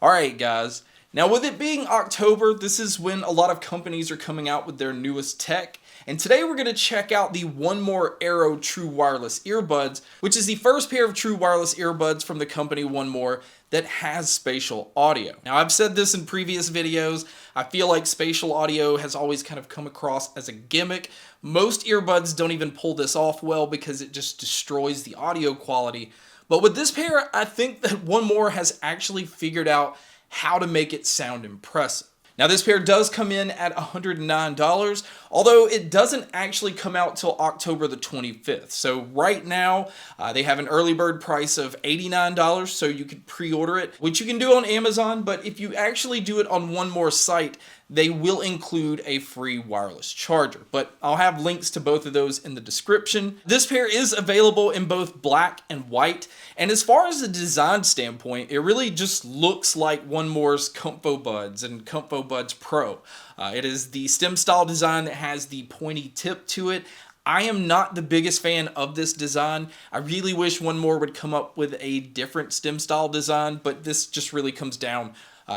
Alright guys, now with it being October, this is when a lot of companies are coming out with their newest tech, and today we're going to check out the One More Aero True Wireless Earbuds, which is the first pair of true wireless earbuds from the company One More that has spatial audio. Now I've said this in previous videos, I feel like spatial audio has always kind of come across as a gimmick. Most earbuds don't even pull this off well because it just destroys the audio quality. But with this pair, I think that One More has actually figured out how to make it sound impressive. Now this pair does come in at $109, although it doesn't actually come out till October the 25th. So right now, they have an early bird price of $89, so you could pre-order it, which you can do on Amazon, but if you actually do it on One More site, they will include a free wireless charger, but I'll have links to both of those in the description. This pair is available in both black and white, and as far as the design standpoint, it really just looks like One More's Comfo Buds and Comfo Buds Pro. It is the stem style design that has the pointy tip to it. I am not the biggest fan of this design. I really wish One More would come up with a different stem style design, but this just really comes down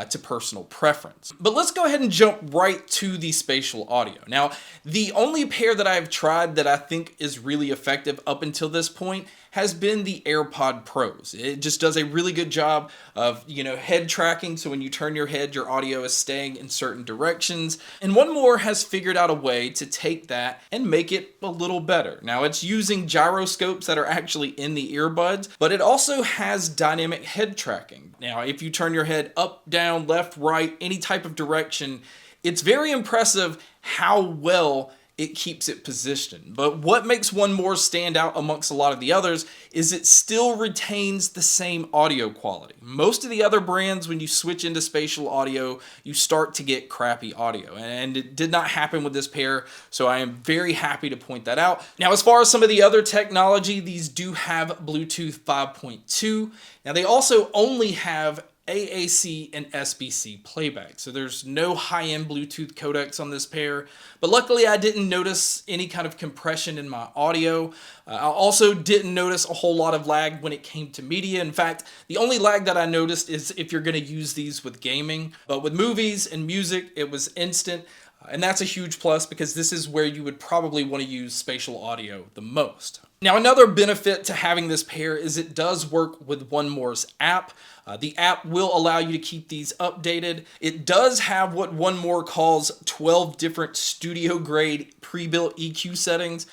to personal preference. But let's go ahead and jump right to the spatial audio. Now, the only pair that I've tried that I think is really effective up until this point has been the AirPod Pros. It just does a really good job of, head tracking, so when you turn your head, your audio is staying in certain directions. And One More has figured out a way to take that and make it a little better. Now, it's using gyroscopes that are actually in the earbuds, but it also has dynamic head tracking. Now, if you turn your head up, down, left, right, any type of direction, it's very impressive how well it keeps it positioned. But what makes One More stand out amongst a lot of the others is it still retains the same audio quality. Most of the other brands, when you switch into spatial audio, you start to get crappy audio, and it did not happen with this pair, so I am very happy to point that out. Now, as far as some of the other technology, these do have Bluetooth 5.2. Now, they also only have AAC and SBC playback, so there's no high-end Bluetooth codecs on this pair, but luckily I didn't notice any kind of compression in my audio. I also didn't notice a whole lot of lag when it came to media. In fact, the only lag that I noticed is if you're going to use these with gaming, but with movies and music, it was instant. And that's a huge plus because this is where you would probably want to use spatial audio the most. Now, another benefit to having this pair is it does work with One More's app. The app will allow you to keep these updated. It does have what One More calls 12 different studio-grade pre-built EQ settings.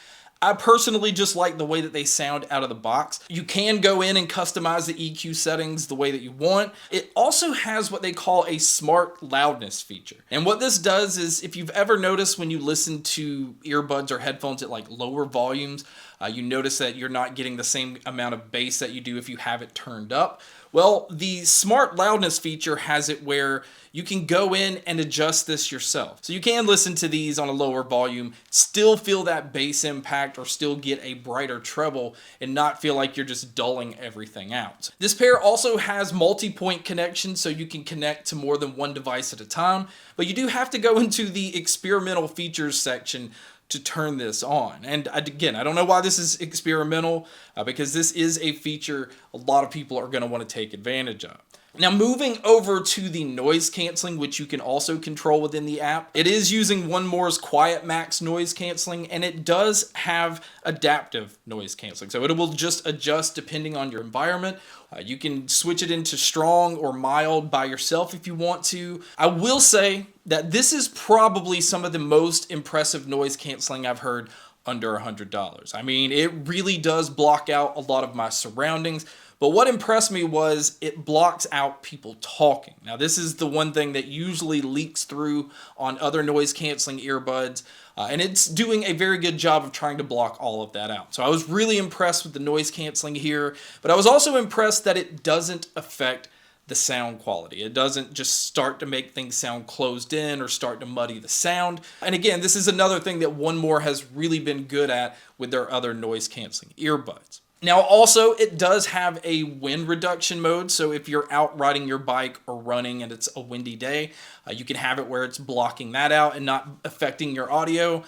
I personally just like the way that they sound out of the box. You can go in and customize the EQ settings the way that you want. It also has what they call a smart loudness feature. And what this does is, if you've ever noticed when you listen to earbuds or headphones at like lower volumes, you notice that you're not getting the same amount of bass that you do if you have it turned up. Well, the smart loudness feature has it where you can go in and adjust this yourself. So you can listen to these on a lower volume, still feel that bass impact, or still get a brighter treble and not feel like you're just dulling everything out. This pair also has multi-point connection, so you can connect to more than one device at a time, but you do have to go into the experimental features section to turn this on. And again, I don't know why this is experimental, because this is a feature a lot of people are going to want to take advantage of. Now, moving over to the noise canceling, which you can also control within the app, it is using One More's Quiet Max noise canceling, and it does have adaptive noise canceling. So it will just adjust depending on your environment. You can switch it into strong or mild by yourself if you want to. I will say that this is probably some of the most impressive noise canceling I've heard under $100. I mean, it really does block out a lot of my surroundings. But what impressed me was it blocks out people talking. Now, this is the one thing that usually leaks through on other noise canceling earbuds, and it's doing a very good job of trying to block all of that out. So I was really impressed with the noise canceling here, but I was also impressed that it doesn't affect the sound quality. It doesn't just start to make things sound closed in or start to muddy the sound. And again, this is another thing that One More has really been good at with their other noise canceling earbuds. Now also, it does have a wind reduction mode, so if you're out riding your bike or running and it's a windy day, you can have it where it's blocking that out and not affecting your audio.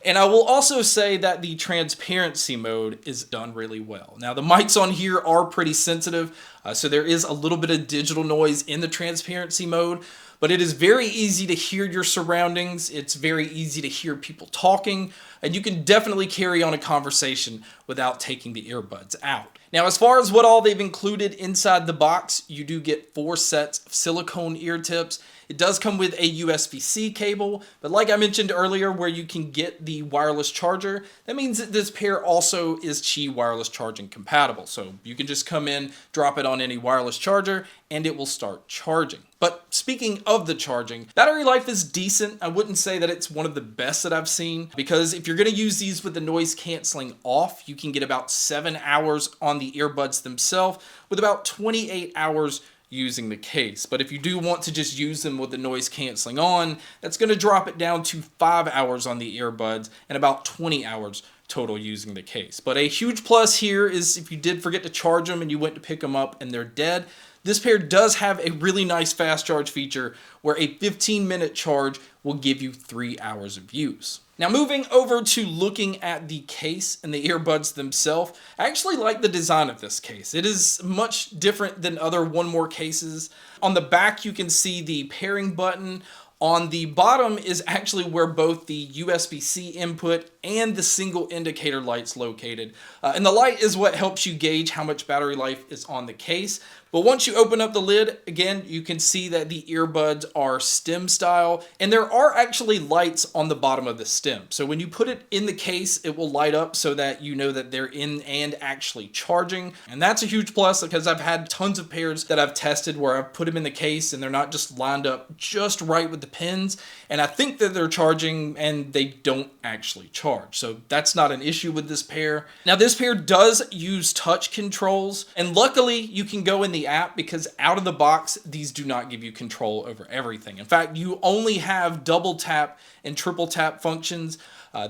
And I will also say that the transparency mode is done really well. Now the mics on here are pretty sensitive, so there is a little bit of digital noise in the transparency mode, but it is very easy to hear your surroundings. It's very easy to hear people talking, and you can definitely carry on a conversation without taking the earbuds out. Now, as far as what all they've included inside the box, you do get 4 sets of silicone ear tips. It does come with a USB-C cable, but like I mentioned earlier, where you can get the wireless charger, that means that this pair also is Qi wireless charging compatible. So you can just come in, drop it on any wireless charger, and it will start charging. But speaking of the charging, battery life is decent. I wouldn't say that it's one of the best that I've seen, because if you're going to use these with the noise canceling off, you can get about 7 hours on the earbuds themselves, with about 28 hours using the case. But if you do want to just use them with the noise canceling on, that's going to drop it down to 5 hours on the earbuds and about 20 hours total using the case. But a huge plus here is if you did forget to charge them and you went to pick them up and they're dead, this pair does have a really nice fast charge feature where a 15-minute charge will give you 3 hours of use. Now, moving over to looking at the case and the earbuds themselves, I actually like the design of this case. It is much different than other One More cases. On the back, you can see the pairing button. On the bottom is actually where both the USB-C input and the single indicator light's located. And the light is what helps you gauge how much battery life is on the case. But once you open up the lid, again, you can see that the earbuds are stem style, and there are actually lights on the bottom of the stem. So when you put it in the case, it will light up so that you know that they're in and actually charging. And that's a huge plus, because I've had tons of pairs that I've tested where I've put them in the case and they're not just lined up just right with the pins. And I think that they're charging and they don't actually charge. So that's not an issue with this pair. Now, this pair does use touch controls, and luckily you can go in the app, because out of the box, these do not give you control over everything. In fact, you only have double tap and triple tap functions.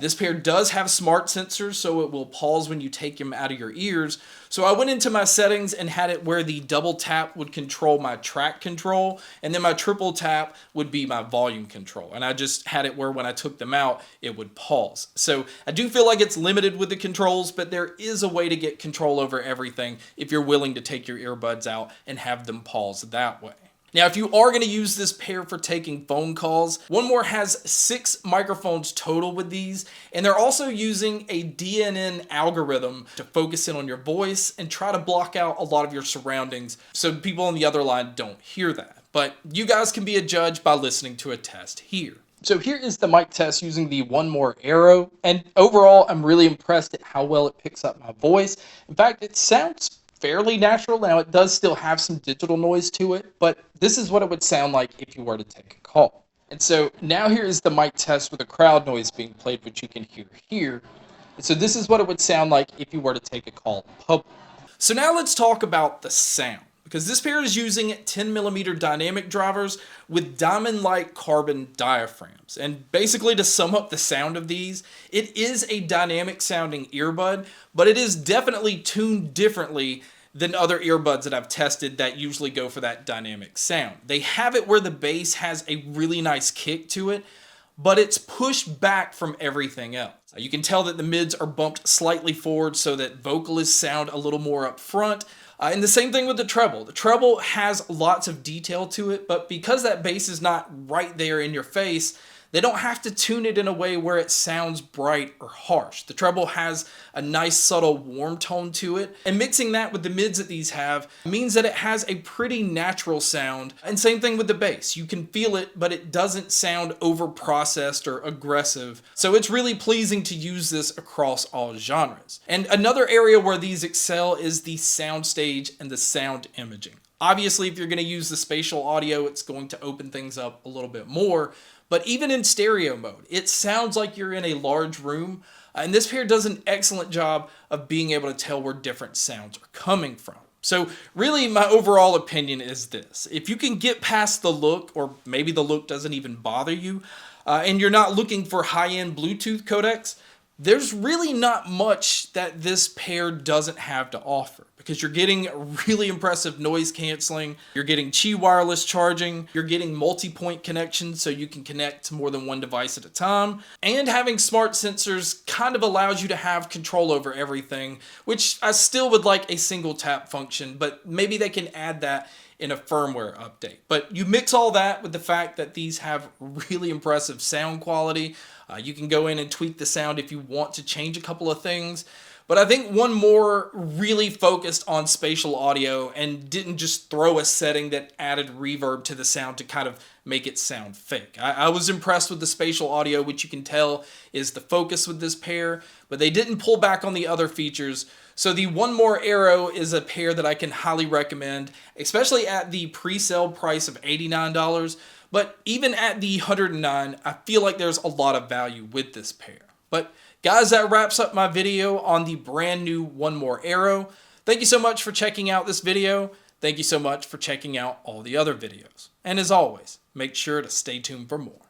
This pair does have smart sensors, so it will pause when you take them out of your ears. So I went into my settings and had it where the double tap would control my track control, and then my triple tap would be my volume control. And I just had it where when I took them out, it would pause. So I do feel like it's limited with the controls, but there is a way to get control over everything if you're willing to take your earbuds out and have them pause that way. Now, if you are going to use this pair for taking phone calls, One More has 6 microphones total with these, and they're also using a DNN algorithm to focus in on your voice and try to block out a lot of your surroundings so people on the other line don't hear that. But you guys can be a judge by listening to a test here. So here is the mic test using the One More Aero, and overall I'm really impressed at how well it picks up my voice. In fact, it sounds fairly natural. Now, it does still have some digital noise to it, but this is what it would sound like if you were to take a call. And so now here is the mic test with the crowd noise being played, which you can hear here. And so this is what it would sound like if you were to take a call in public. So now let's talk about the sound, because this pair is using 10mm dynamic drivers with diamond-like carbon diaphragms. And basically, to sum up the sound of these, it is a dynamic sounding earbud, but it is definitely tuned differently than other earbuds that I've tested that usually go for that dynamic sound. They have it where the bass has a really nice kick to it, but it's pushed back from everything else. You can tell that the mids are bumped slightly forward so that vocalists sound a little more up front. And the same thing with the treble. The treble has lots of detail to it, but because that bass is not right there in your face, they don't have to tune it in a way where it sounds bright or harsh. The treble has a nice subtle warm tone to it, and mixing that with the mids that these have means that it has a pretty natural sound. And same thing with the bass. You can feel it, but it doesn't sound over-processed or aggressive. So it's really pleasing to use this across all genres. And another area where these excel is the soundstage and the sound imaging. Obviously, if you're going to use the spatial audio, it's going to open things up a little bit more. But even in stereo mode, it sounds like you're in a large room. And this pair does an excellent job of being able to tell where different sounds are coming from. So really, my overall opinion is this. If you can get past the look, or maybe the look doesn't even bother you, and you're not looking for high-end Bluetooth codecs, there's really not much that this pair doesn't have to offer, because you're getting really impressive noise canceling, you're getting Qi wireless charging, you're getting multi-point connections so you can connect to more than one device at a time, and having smart sensors kind of allows you to have control over everything, which I still would like a single tap function, but maybe they can add that in a firmware update. But you mix all that with the fact that these have really impressive sound quality. You can go in and tweak the sound if you want to change a couple of things. But I think One More really focused on spatial audio and didn't just throw a setting that added reverb to the sound to kind of make it sound fake. I was impressed with the spatial audio, which you can tell is the focus with this pair, but they didn't pull back on the other features. So the One More Aero is a pair that I can highly recommend, especially at the pre-sale price of $89. But even at the $109, I feel like there's a lot of value with this pair. But guys, that wraps up my video on the brand new One More Aero. Thank you so much for checking out this video. Thank you so much for checking out all the other videos. And as always, make sure to stay tuned for more.